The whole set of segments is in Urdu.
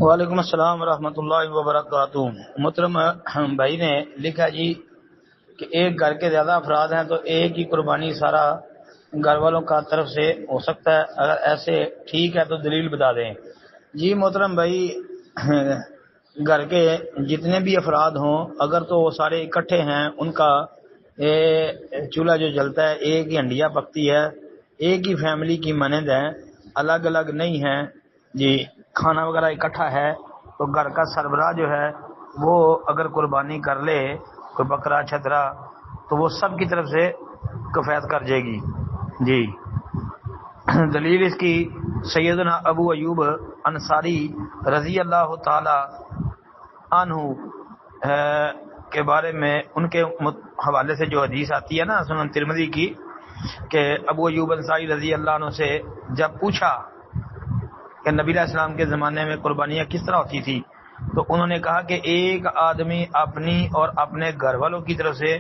وعلیکم السلام ورحمۃ اللہ وبرکاتہ۔ محترم بھائی نے لکھا جی کہ ایک گھر کے زیادہ افراد ہیں تو ایک ہی قربانی سارا گھر والوں کا طرف سے ہو سکتا ہے، اگر ایسے ٹھیک ہے تو دلیل بتا دیں۔ جی محترم بھائی، گھر کے جتنے بھی افراد ہوں اگر تو وہ سارے اکٹھے ہیں، ان کا چولہا جو جلتا ہے ایک ہی ہنڈیا پکتی ہے، ایک ہی فیملی کی مانند ہے، الگ الگ نہیں ہیں جی، کھانا وغیرہ اکٹھا ہے، تو گھر کا سربراہ جو ہے وہ اگر قربانی کر لے کوئی بکرا چھترا تو وہ سب کی طرف سے کفایت کر جائے گی جی۔ دلیل اس کی سیدنا ابو ایوب انصاری رضی اللہ تعالی عنہ کے بارے میں ان کے حوالے سے جو حدیث آتی ہے نا سنن ترمذی کی، کہ ابو ایوب انصاری رضی اللہ عنہ سے جب پوچھا کہ نبی علیہ السلام کے زمانے میں قربانیاں کس طرح ہوتی تھی، تو انہوں نے کہا کہ ایک آدمی اپنی اور اپنے گھر والوں کی طرف سے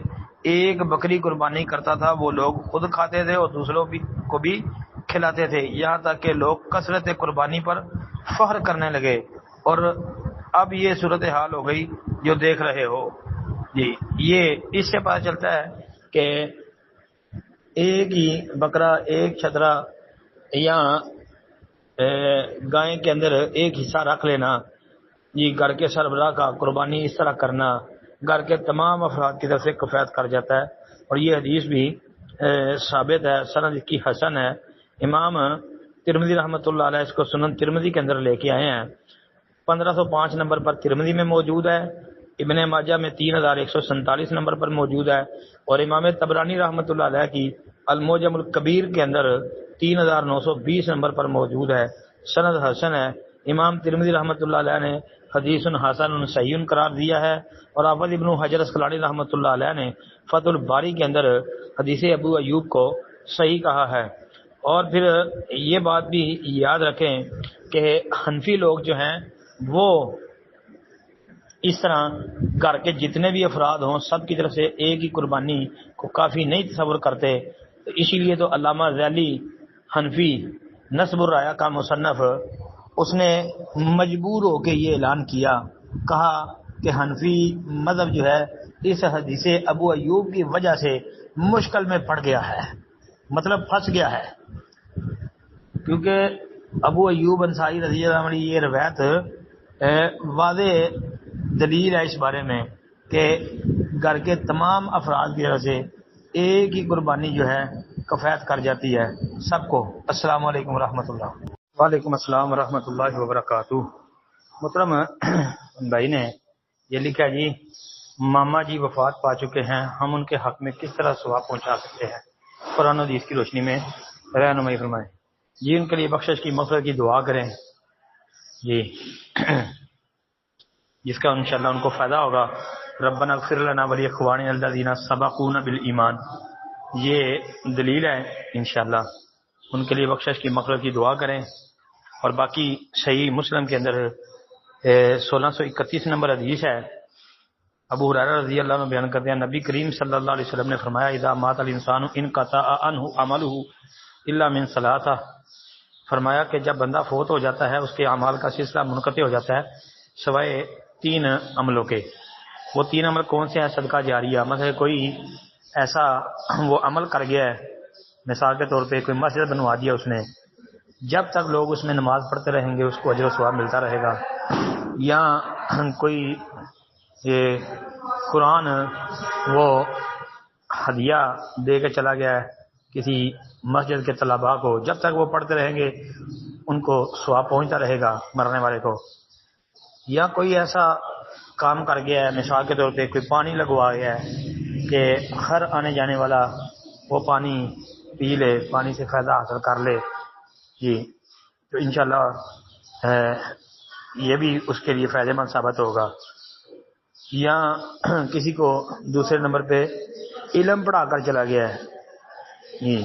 ایک بکری قربانی کرتا تھا، وہ لوگ خود کھاتے تھے اور دوسروں کو بھی کھلاتے تھے، یہاں تک کہ لوگ کثرت قربانی پر فخر کرنے لگے، اور اب یہ صورتحال ہو گئی جو دیکھ رہے ہو جی۔ یہ اس سے پتہ چلتا ہے کہ ایک ہی بکرا، ایک چھترا یا گائے کے اندر ایک حصہ رکھ لینا جی، گھر کے سربراہ کا قربانی اس طرح کرنا گھر کے تمام افراد کی طرف سے کفایت کر جاتا ہے، اور یہ حدیث بھی ثابت ہے، سند اس کی حسن ہے۔ امام ترمذی رحمۃ اللہ علیہ اس کو سنن ترمذی کے اندر لے کے آئے ہیں، 1505 نمبر پر ترمذی میں موجود ہے، ابن ماجہ میں 3147 نمبر پر موجود ہے، اور امام طبرانی رحمۃ اللہ علیہ کی المعجم الکبیر کے اندر 3920 نمبر پر موجود ہے، سند حسن ہے۔ امام ترمذی رحمۃ اللہ علیہ نے حدیث حسن صحیح قرار دیا ہے، اور حافظ ابن حجر اسقلانی رحمۃ اللہ علیہ نے فتح الباری کے اندر حدیث ابو ایوب کو صحیح کہا ہے۔ اور پھر یہ بات بھی یاد رکھیں کہ حنفی لوگ جو ہیں وہ اس طرح گھر کے جتنے بھی افراد ہوں سب کی طرف سے ایک ہی قربانی کو کافی نہیں تصور کرتے، تو اسی لیے تو علامہ ذیلی حنفی نصب الرایا کا مصنف، اس نے مجبور ہو کے یہ اعلان کیا، کہا کہ حنفی مذہب جو ہے اس حدیث ابو ایوب کی وجہ سے مشکل میں پڑ گیا ہے، مطلب پھنس گیا ہے، کیونکہ ابو ایوب انصاری رضی اللہ عنہ یہ روایت واضح دلیل ہے اس بارے میں کہ گھر کے تمام افراد کی طرف سے ایک ہی قربانی جو ہے کفایت کر جاتی ہے سب کو۔ السلام علیکم ورحمۃ اللہ۔ وعلیکم السلام ورحمۃ اللہ وبرکاتہ۔ محترم بھائی نے یہ لکھا جی، ماما جی وفات پا چکے ہیں، ہم ان کے حق میں کس طرح ثواب پہنچا سکتے ہیں؟ قرآن و حدیث کی روشنی میں رہنمائی فرمائیں جی۔ ان کے لیے بخشش کی مغفرت کی دعا کریں جی، جس کا انشاءاللہ ان کو فائدہ ہوگا۔ ربنا اغفر لنا ولاخواننا الذین سبقونا بالایمان، یہ دلیل ہے انشاءاللہ۔ ان کے لیے بخشش کی مغفرت کی دعا کریں، اور باقی صحیح مسلم کے اندر 1631 نمبر حدیث ہے، ابو ہریرہ رضی اللہ عنہ بیان کرتے ہیں، نبی کریم صلی اللہ علیہ وسلم نے فرمایا، اذا مات الانسان انقطع عنہ عملہ الا من ثلاثہ، فرمایا کہ جب بندہ فوت ہو جاتا ہے اس کے اعمال کا سلسلہ منقطع ہو جاتا ہے سوائے 3 عملوں کے۔ وہ 3 عمل کون سے ہیں؟ صدقہ جاریہ، مثلا کوئی ایسا وہ عمل کر گیا ہے، مثال کے طور پہ کوئی مسجد بنوا دیا اس نے، جب تک لوگ اس میں نماز پڑھتے رہیں گے اس کو اجر و ثواب ملتا رہے گا۔ یا کوئی یہ قرآن وہ ہدیہ دے کے چلا گیا ہے کسی مسجد کے طلباء کو، جب تک وہ پڑھتے رہیں گے ان کو ثواب پہنچتا رہے گا مرنے والے کو۔ یا کوئی ایسا کام کر گیا ہے، مثال کے طور پہ کوئی پانی لگوا گیا ہے کہ ہر آنے جانے والا وہ پانی پی لے، پانی سے فائدہ حاصل کر لے جی، تو انشاءاللہ یہ بھی اس کے لیے فائدہ مند ثابت ہوگا۔ یا کسی کو دوسرے نمبر پہ علم پڑھا کر چلا گیا ہے جی،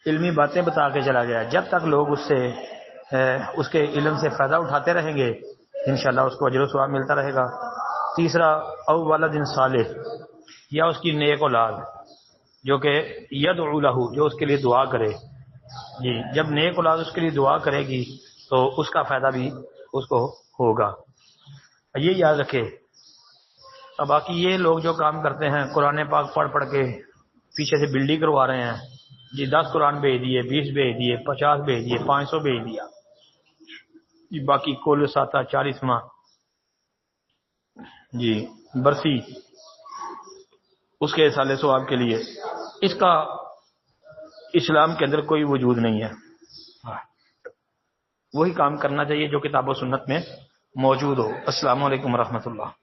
علمی باتیں بتا کے چلا گیا ہے، جب تک لوگ اس سے اس کے علم سے فائدہ اٹھاتے رہیں گے انشاءاللہ اس کو اجر و ثواب ملتا رہے گا۔ تیسرا، او ولد صالح، یا اس کی نیک اولاد جو کہ یدعو لہ، جو اس کے لیے دعا کرے جی، جب نیک اولاد اس کے لیے دعا کرے گی تو اس کا فائدہ بھی اس کو ہوگا. یہ یاد رکھے. اب باقی یہ لوگ جو کام کرتے ہیں قرآن پاک پڑھ پڑھ کے پیچھے سے بلڈی کروا رہے ہیں جی، 10 قرآن بھیج دیے، 20 بھیج دیے، 50 بھیج دیے، 500 بھیج دیا جی، باقی کل 40واں جی برسی اس کے سال ثواب کے لیے، اس کا اسلام کے اندر کوئی وجود نہیں ہے. وہی کام کرنا چاہیے جو کتاب و سنت میں موجود ہو. السلام علیکم ورحمۃ اللہ.